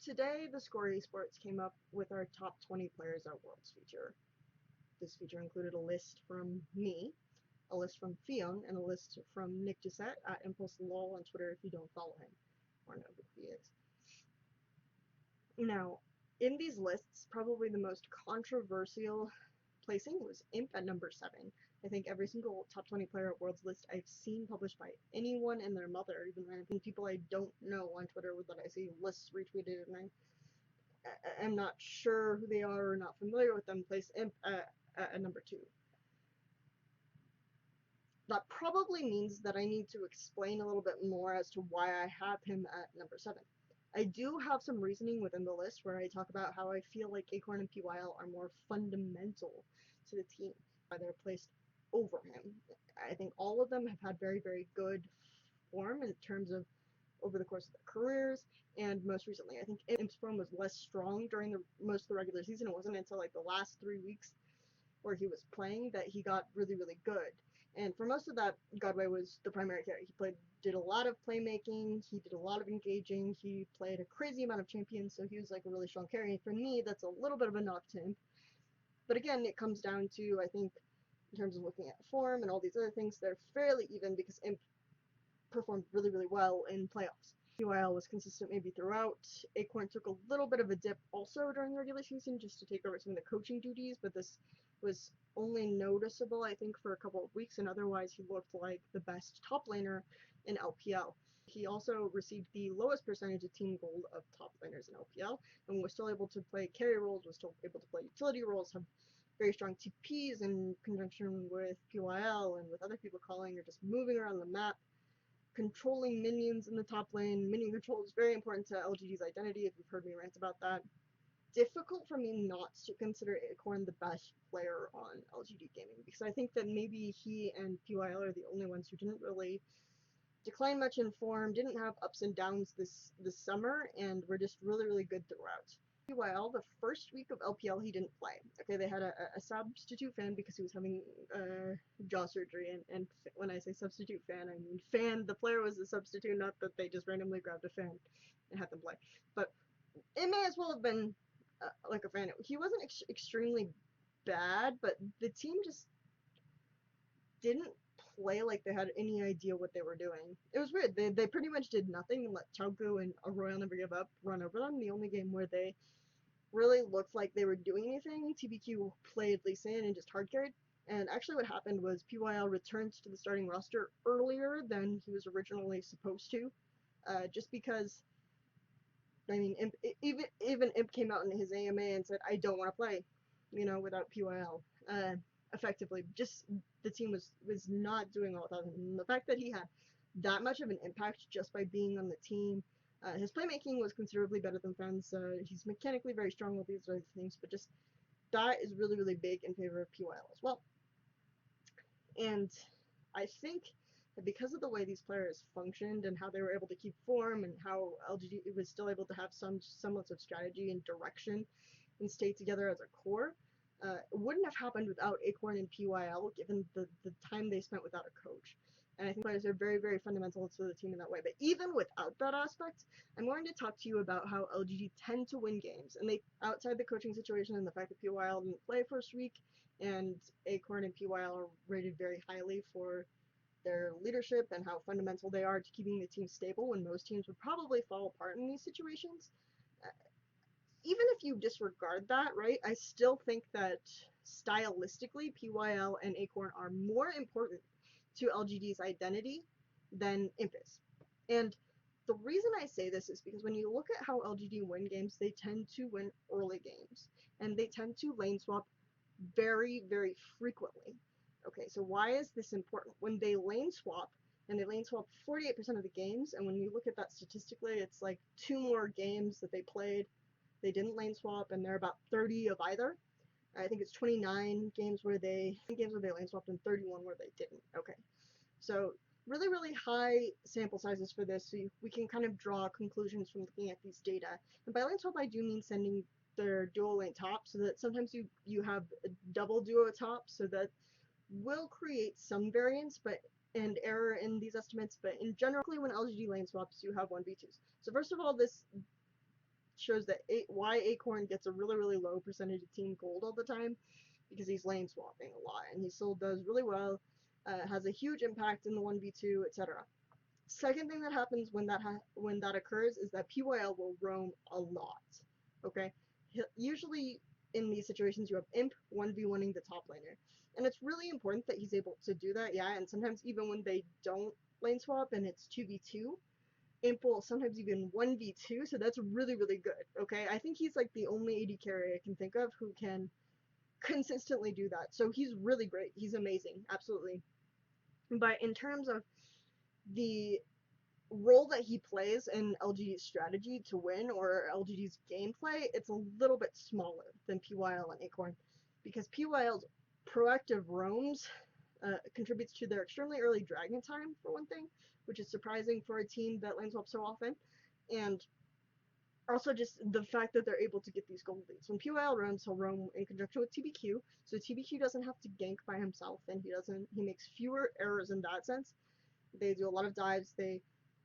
Today, the Score Esports came up with our top 20 players at Worlds feature. This feature included a list from me, a list from Fion, and a list from Nick Gisette at ImpulseLol on Twitter if you don't follow him or know who he is. Now, in these lists, probably the most controversial placing was Imp at number 7. I think every single top 20 player at Worlds list I've seen published by anyone and their mother, even random people I don't know on Twitter that I see lists retweeted and I'm not sure who they are or not familiar with them, place Imp at number 2. That probably means that I need to explain a little bit more as to why I have him at number 7. I do have some reasoning within the list where I talk about how I feel like Acorn and Pyl are more fundamental to the team, why they're placed over him. I think all of them have had very, very good form in terms of over the course of their careers, and most recently, I think Imp's form was less strong during most of the regular season. It wasn't until like the last 3 weeks where he was playing that he got really, really good. And for most of that, Godway was the primary carry. He did a lot of playmaking, he did a lot of engaging, he played a crazy amount of champions, so he was like a really strong carry. And for me, that's a little bit of a knock to him. But again, it comes down to, I think, in terms of looking at form and all these other things, they're fairly even because Imp performed really, really well in playoffs. Pyl was consistent maybe throughout. Acorn took a little bit of a dip also during the regular season just to take over some of the coaching duties, but this was only noticeable, I think, for a couple of weeks, and otherwise he looked like the best top laner in LPL. He also received the lowest percentage of team gold of top laners in LPL, and was still able to play carry roles, was still able to play utility roles, have very strong TPs in conjunction with Pyl and with other people calling or just moving around the map. Controlling minions in the top lane. Minion control is very important to LGD's identity, if you've heard me rant about that. Difficult for me not to consider Acorn the best player on LGD gaming, because I think that maybe he and Pyl are the only ones who didn't really decline much in form, didn't have ups and downs this summer, and were just really, really good throughout. Pyl, the first week of LPL, he didn't play. Okay, they had a substitute fan because he was having jaw surgery, and when I say substitute fan, I mean fan. The player was a substitute, not that they just randomly grabbed a fan and had them play. But it may as well have been like a fan. He wasn't extremely bad, but the team just didn't play like they had any idea what they were doing. It was weird. They pretty much did nothing and let Chauku and Royal Never Give Up run over them. The only game where they really looked like they were doing anything, TBQ played Lee Sin and just hard carried. And actually what happened was Pyl returned to the starting roster earlier than he was originally supposed to, just because, I mean, even Imp came out in his AMA and said, I don't want to play, without Pyl. Effectively, just the team was not doing well without him. And the fact that he had that much of an impact just by being on the team, his playmaking was considerably better than Fen's. He's mechanically very strong with these other things, but just that is really, really big in favor of Pyl as well. And I think that because of the way these players functioned and how they were able to keep form and how LGD was still able to have some semblance of strategy and direction and stay together as a core, it wouldn't have happened without Acorn and Pyl, given the time they spent without a coach. And I think players are very, very fundamental to the team in that way. But even without that aspect, I'm going to talk to you about how LGD tend to win games. And they, outside the coaching situation and the fact that Pyl didn't play first week, and Acorn and Pyl are rated very highly for their leadership and how fundamental they are to keeping the team stable when most teams would probably fall apart in these situations. Even if you disregard that, right, I still think that stylistically, Pyl and Acorn are more important to LGD's identity than Imp is. And the reason I say this is because when you look at how LGD win games, they tend to win early games, and they tend to lane swap very, very frequently. Okay, so why is this important? When they lane swap, and they lane swap 48% of the games, and when you look at that statistically, it's like 2 more games that they played they didn't lane swap, and they're about 30 of either. I think it's 29 games where they lane swapped and 31 where they didn't. Okay, so really, really high sample sizes for this, so we can kind of draw conclusions from looking at these data. And by lane swap, I do mean sending their dual lane top, so that sometimes you have a double duo top, so that will create some variance and error in these estimates, but in generally when LGD lane swaps, you have 1v2s. So first of all, this shows that why Acorn gets a really, really low percentage of team gold all the time, because he's lane swapping a lot, and he still does really well, has a huge impact in the 1v2, etc. Second thing that happens when that occurs is that PYL will roam a lot. Okay, usually in these situations you have Imp 1v1ing the top laner, and it's really important that he's able to do that. Yeah, and sometimes even when they don't lane swap and it's 2v2, Imp will sometimes even 1v2, so that's really, really good. Okay, I think he's like the only AD carry I can think of who can consistently do that. So he's really great. He's amazing, absolutely. But in terms of the role that he plays in LGD's strategy to win, or LGD's gameplay, it's a little bit smaller than PYL and Acorn, because PYL's proactive roams contributes to their extremely early dragon time, for one thing, which is surprising for a team that lane swaps so often, and also just the fact that they're able to get these gold leads. When PYL roams, he'll roam in conjunction with TBQ, so TBQ doesn't have to gank by himself, and he makes fewer errors in that sense. They do a lot of dives, they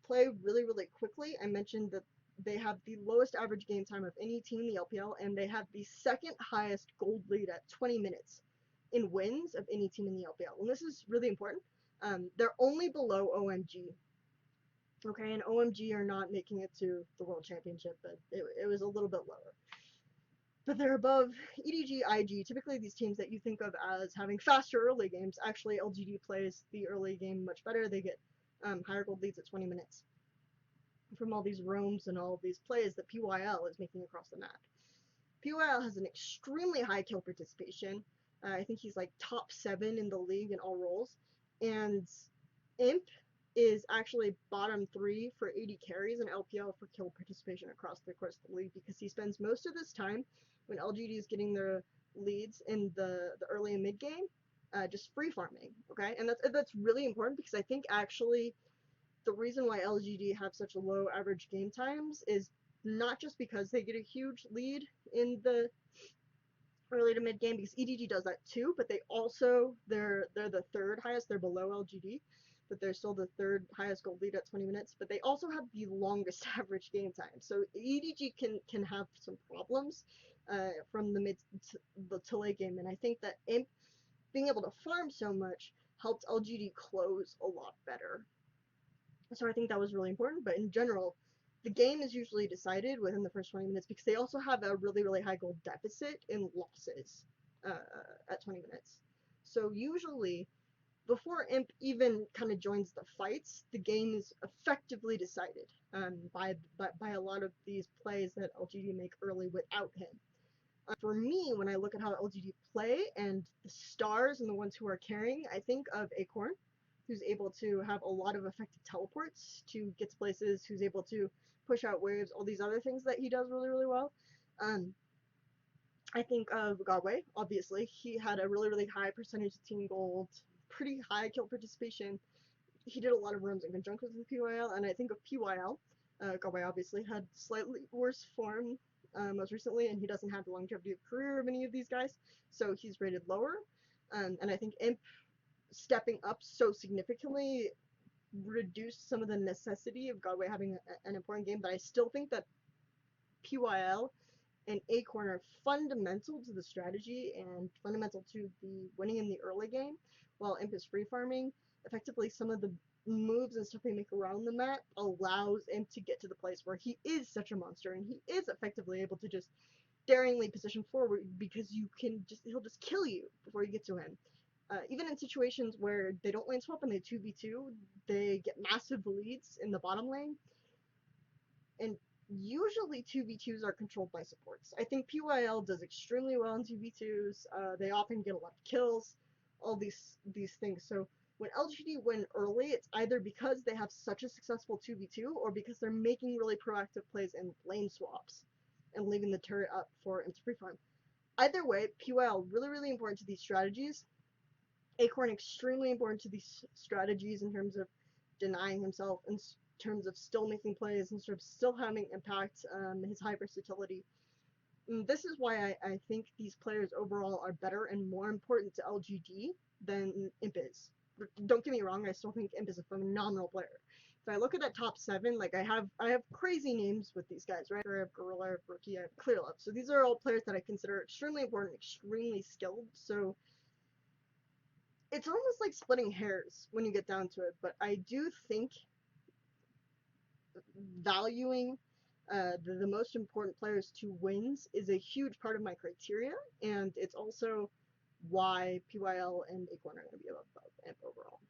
play really, really quickly. I mentioned that they have the lowest average game time of any team in the LPL, and they have the second highest gold lead at 20 minutes in wins of any team in the LPL. And this is really important. They're only below OMG. Okay, and OMG are not making it to the World Championship, but it was a little bit lower. But they're above EDG, IG, typically these teams that you think of as having faster early games. Actually, LGD plays the early game much better. They get higher gold leads at 20 minutes from all these roams and all these plays that PYL is making across the map. PYL has an extremely high kill participation. I think he's like top 7 in the league in all roles. And Imp is actually bottom 3 for 80 carries in LPL for kill participation across the course of the league, because he spends most of his time when LGD is getting their leads in the early and mid game, just free farming. Okay, and that's really important, because I think actually the reason why LGD have such low average game times is not just because they get a huge lead in the early to mid game, because EDG does that too, but they're the third highest. They're below LGD, but they're still the third highest gold lead at 20 minutes. But they also have the longest average game time. So EDG can have some problems from the mid to late game, and I think that Imp being able to farm so much helped LGD close a lot better. So I think that was really important. But in general, the game is usually decided within the first 20 minutes, because they also have a really, really high gold deficit in losses at 20 minutes. So usually, before Imp even kind of joins the fights, the game is effectively decided by a lot of these plays that LGD make early without him. For me, when I look at how LGD play and the stars and the ones who are carrying, I think of Acorn, who's able to have a lot of effective teleports to get to places, who's able to push out waves, all these other things that he does really, really well. I think of Godway, obviously. He had a really, really high percentage of team gold, pretty high kill participation. He did a lot of runs in conjunction with PYL, and I think of PYL. Godway obviously had slightly worse form most recently, and he doesn't have the longevity of career of any of these guys, so he's rated lower. And I think Imp stepping up so significantly reduced some of the necessity of Godway having an important game, but I still think that PYL and Acorn are fundamental to the strategy and fundamental to the winning in the early game, while Imp is free farming. Effectively, some of the moves and stuff they make around the map allows Imp to get to the place where he is such a monster, and he is effectively able to just daringly position forward, because he'll just kill you before you get to him. Even in situations where they don't lane swap and they 2v2, they get massive leads in the bottom lane, and usually 2v2s are controlled by supports. I think PYL does extremely well in 2v2s. They often get a lot of kills, all these things. So when LGD win early, it's either because they have such a successful 2v2, or because they're making really proactive plays in lane swaps and leaving the turret up for Imp to free farm. Either way, PYL really, really important to these strategies. Acorn extremely important to these strategies in terms of denying himself, in terms of still making plays, in terms of still having impact, his high versatility. And this is why I think these players overall are better and more important to LGD than Imp is. Don't get me wrong, I still think Imp is a phenomenal player. if I look at that top 7, like I have crazy names with these guys, right? I have Gorilla, I have Rookie, I have Clearlove. So these are all players that I consider extremely important, extremely skilled. So it's almost like splitting hairs when you get down to it. But I do think valuing the most important players to wins is a huge part of my criteria, and it's also why PYL and Acorn are going to be above AMP overall.